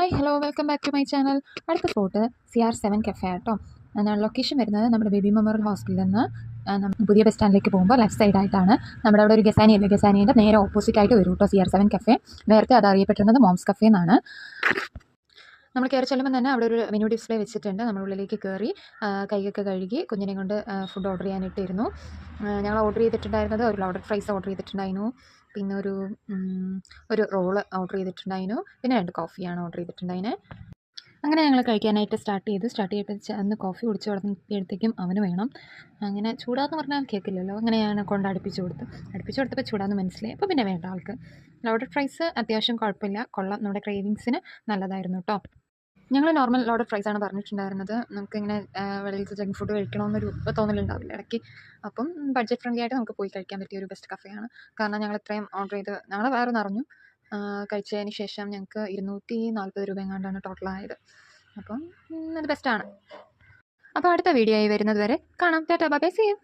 Hi hello welcome back to my channel. അടുത്ത spot CR7 cafe ആട്ടോ. Location വരുന്നത് നമ്മുടെ ബേബി മെമ്മോറിയൽ ഹോസ്പിറ്റലിൽ നിന്ന് പുതിയ ബസ് സ്റ്റാൻഡിലേക്ക് പോകുമ്പോൾ ലെഫ്റ്റ് സൈഡായിട്ടാണ്. നമ്മുടെ അവിടെ ഒരു ഗസാനി അല്ലേ, ഗസാനീൻ്റെ നേരെ ഓപ്പോസിറ്റായിട്ട് വരും കേട്ടോ CR7 കഫേ. നേരത്തെ അത് അറിയപ്പെട്ടിരുന്നത് മോംസ് കഫേ എന്നാണ്. നമ്മൾ കയറി ചെല്ലുമ്പോൾ തന്നെ അവിടെ ഒരു മെനു ഡിസ്പ്ലേ വെച്ചിട്ടുണ്ട്. നമ്മൾ ഉള്ളിലേക്ക് കയറി കൈയൊക്കെ കഴുകി കുഞ്ഞിനെ കൊണ്ട് ഫുഡ് ഓർഡർ ചെയ്യാനിട്ടിരുന്നു. ഞങ്ങൾ ഓർഡർ ചെയ്തിട്ടുണ്ടായിരുന്നത് ഒരു ലോഡഡ് ഫ്രൈസ് ഓർഡർ ചെയ്തിട്ടുണ്ടായിരുന്നു, പിന്നെ ഒരു റോള് ഓർഡർ ചെയ്തിട്ടുണ്ടായിരുന്നു, പിന്നെ 2 കോഫിയാണ് ഓർഡർ ചെയ്തിട്ടുണ്ടായിരുന്നത്. അങ്ങനെ ഞങ്ങൾ കഴിക്കാനായിട്ട് സ്റ്റാർട്ട് ചെയ്തിട്ട് അന്ന് കോഫി കുടിച്ച് തുടങ്ങിയപ്പോഴത്തേക്കും അവന് വേണം. അങ്ങനെ ചൂടാന്ന് പറഞ്ഞാൽ കേൾക്കില്ലല്ലോ, അങ്ങനെ ഞാൻ കൊണ്ട് അടുപ്പിച്ച് കൊടുത്തപ്പോൾ ചൂടാന്ന് മനസ്സിലായി. അപ്പോൾ പിന്നെ വേണ്ട ആൾക്ക്. ലോഡഡ് ഫ്രൈസ് അത്യാവശ്യം കുഴപ്പമില്ല, കൊള്ളാം, നമ്മുടെ ക്രേവിങ്സിന് നല്ലതായിരുന്നു കേട്ടോ. ഞങ്ങൾ നോർമൽ ലോഡഡ് ഫ്രൈസാണ് പറഞ്ഞിട്ടുണ്ടായിരുന്നത്. നമുക്കിങ്ങനെ വെളിയിലത്തെ ജങ്ക് ഫുഡ് കഴിക്കണമെന്നൊരു തോന്നലുണ്ടാവില്ല ഇടയ്ക്ക്. അപ്പം ബഡ്ജറ്റ് ഫ്രണ്ട്ലി ആയിട്ട് നമുക്ക് പോയി കഴിക്കാൻ പറ്റിയ ഒരു ബെസ്റ്റ് കഫേയാണ്. കാരണം ഞങ്ങൾ ഇത്രയും ഓർഡർ ചെയ്ത് ഞങ്ങൾ വയറ് നിറഞ്ഞു. കഴിച്ചതിന് ശേഷം ഞങ്ങൾക്ക് 240 രൂപ എങ്ങാണ്ടാണ് ടോട്ടലായത്. അപ്പം അത് ബെസ്റ്റാണ്. അപ്പോൾ അടുത്ത വീഡിയോ ആയി വരുന്നത് വരെ കാണാം. Tata bye bye, see U.